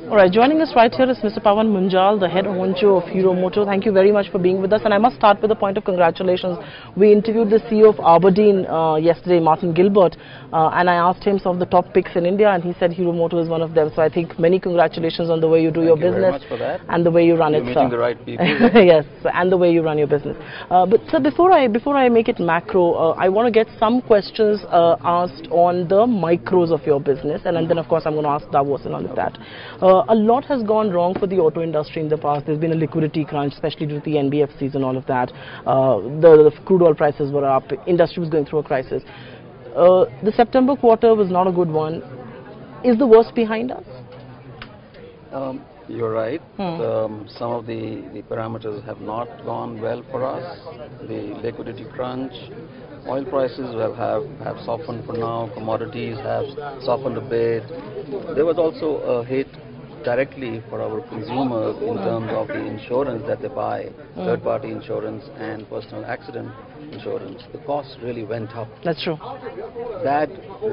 All right, joining us right here is Mr. Pawan Munjal, the head honcho of Hero Moto. Thank you very much for being with us. And I must start with a point of congratulations. We interviewed the CEO of Aberdeen yesterday, Martin Gilbert, and I asked him some of the top picks in India, and he said Hero Moto is one of them. So I think many congratulations on the way you do your business. Thank you very much for that. And the way you run You're it, meeting sir. the right people. Yes, and the way you run your business. But sir, before I make it macro, I want to get some questions asked on the micros of your business, and then of course I'm going to ask Davos and all of that. A lot has gone wrong for the auto industry in the past. There's been a liquidity crunch, especially due to the NBFCs and all of that. The crude oil prices were up. Industry was going through a crisis. The September quarter was not a good one. Is the worst behind us? You're right. Some of the parameters have not gone well for us. The liquidity crunch, oil prices have softened for now. Commodities have softened a bit. There was also a hit directly for our consumers in terms of the insurance that they buy, third-party insurance and personal accident insurance. The cost really went up. That's true. That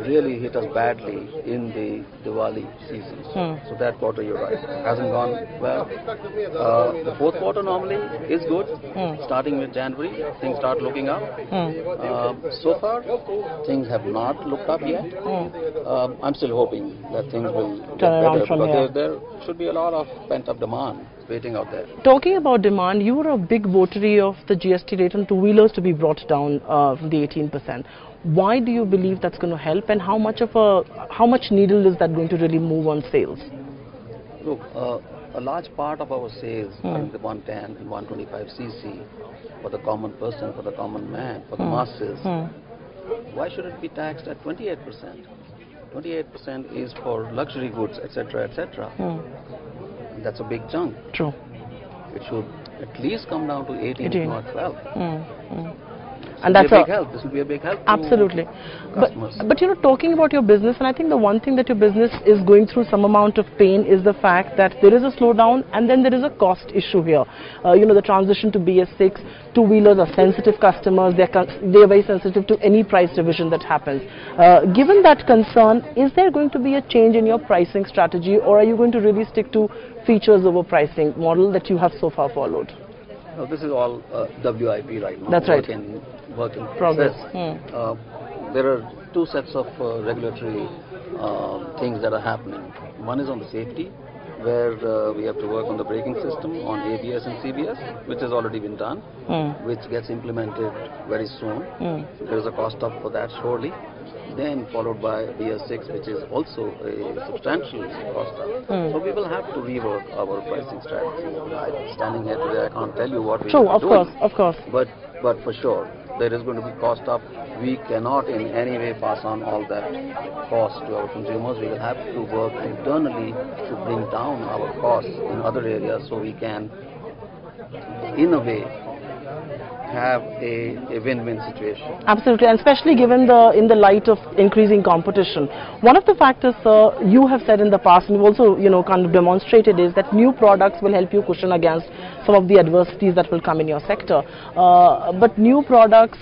really hit us badly in the Diwali season. So that quarter, you're right, hasn't gone well. The fourth quarter normally is good. Starting with January, things start looking up. So far, things have not looked up yet. I'm still hoping that things will get better, because there should be a lot of pent-up demand waiting out there. Talking about demand, you were a big votary of the GST rate on two-wheelers to be brought down from the 18%. Why do you believe that's going to help, and how much needle is that going to really move on sales? Look, a large part of our sales are in the 110 and 125cc for the common person, for the common man, for the masses. Why should it be taxed at 28%? 28% is for luxury goods, etc., etc. That's a big chunk. True. It should at least come down to 18, if not 12. And that's a big help. This will be a big help. Absolutely. Customers. But you know, talking about your business, and I think the one thing that your business is going through some amount of pain is the fact that there is a slowdown, and then there is a cost issue here. You know, the transition to BS6, two-wheelers are sensitive customers. They are very sensitive to any price revision that happens. Given that concern, is there going to be a change in your pricing strategy, or are you going to really stick to features over pricing model that you have so far followed? No, this is all WIP right now. That's right. Work in progress. There are two sets of regulatory things that are happening. One is on the safety, where we have to work on the braking system, on ABS and CBS, which has already been done, which gets implemented very soon. So there is a cost up for that surely. Then followed by BS6, which is also a substantial cost up. So we will have to rework our pricing strategy. Standing here today, I can't tell you what we are doing. Of course. But for sure, there is going to be cost up. We cannot in any way pass on all that cost to our consumers. We will have to work internally to bring down our costs in other areas, so we can, in a way, have a win-win situation. Absolutely, and especially given in the light of increasing competition. One of the factors, sir, you have said in the past, and you've also kind of demonstrated, is that new products will help you cushion against some of the adversities that will come in your sector. But new products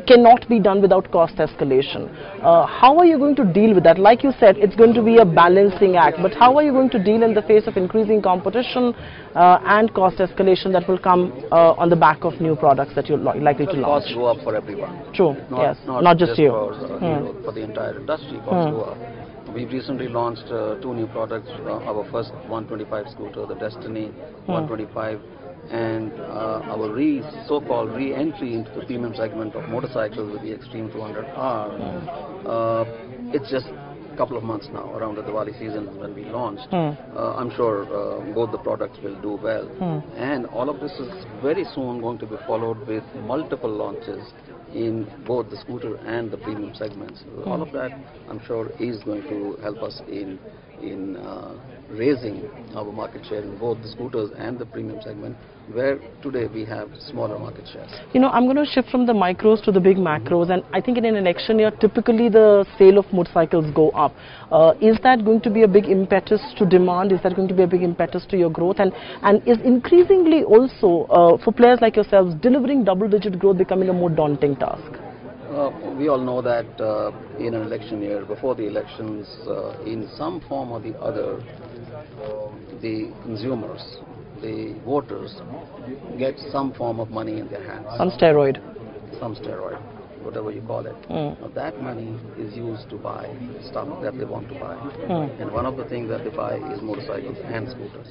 cannot be done without cost escalation. How are you going to deal with that? Like you said, it's going to be a balancing act, but how are you going to deal in the face of increasing competition and cost escalation that will come on the back of new products that you're likely to launch? Costs go up for everyone. True, yes, not just you. For the entire industry, costs go up. We've recently launched two new products. Our first 125 scooter, the Destiny 125, and our so-called re-entry into the premium segment of motorcycles with the Xtreme 200R. It's just a couple of months now, around the Diwali season when we launched. I'm sure both the products will do well. And all of this is very soon going to be followed with multiple launches in both the scooter and the premium segments. All of that, I'm sure, is going to help us in raising our market share in both the scooters and the premium segment, where today we have smaller market shares. You know, I'm going to shift from the micros to the big macros, and I think in an election year, typically the sale of motorcycles go up. Is that going to be a big impetus to demand? Is that going to be a big impetus to your growth? And is increasingly also, for players like yourselves, delivering double-digit growth becoming a more daunting task? We all know that in an election year, before the elections, in some form or the other, the consumers, the voters, get some form of money in their hands. Some steroid. Some steroid, whatever you call it. Now that money is used to buy stuff that they want to buy. And one of the things that they buy is motorcycles and scooters.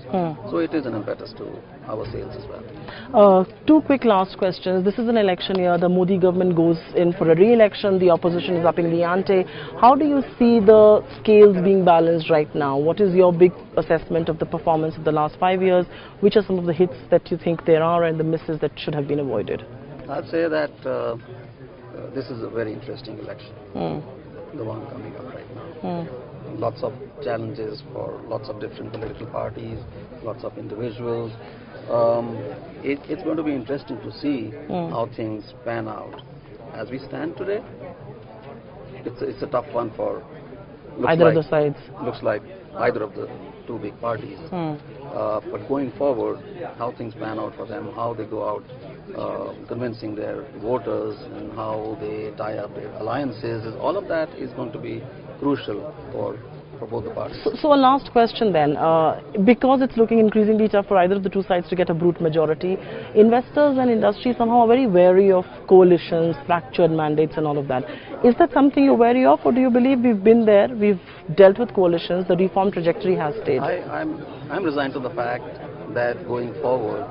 So it is an impetus to our sales as well. Two quick last questions. This is an election year. The Modi government goes in for a re-election. The opposition is upping the ante. How do you see the scales being balanced right now? What is your big assessment of the performance of the last 5 years? Which are some of the hits that you think there are and the misses that should have been avoided? I'd say that this is a very interesting election, the one coming up right now. Lots of challenges for lots of different political parties, lots of individuals. It's going to be interesting to see how things pan out. As we stand today, it's a tough one for Either of the sides. Looks like either of the two big parties. But going forward, how things pan out for them, how they go out convincing their voters and how they tie up their alliances, all of that is going to be crucial for both the parties. So a last question then, because it's looking increasingly tough for either of the two sides to get a brute majority, investors and industry somehow are very wary of coalitions, fractured mandates and all of that. Is that something you're wary of, or do you believe we've been there, we've dealt with coalitions, the reform trajectory has stayed? I'm resigned to the fact that going forward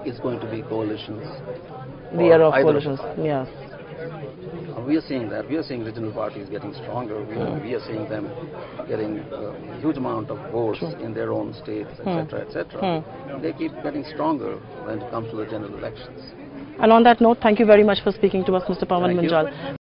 is going to be coalitions. The era of coalitions, yes. We are seeing that. We are seeing regional parties getting stronger. We are seeing them getting a huge amount of votes in their own states, etc., etc. They keep getting stronger when it comes to the general elections. And on that note, thank you very much for speaking to us, Mr. Pawan Munjal.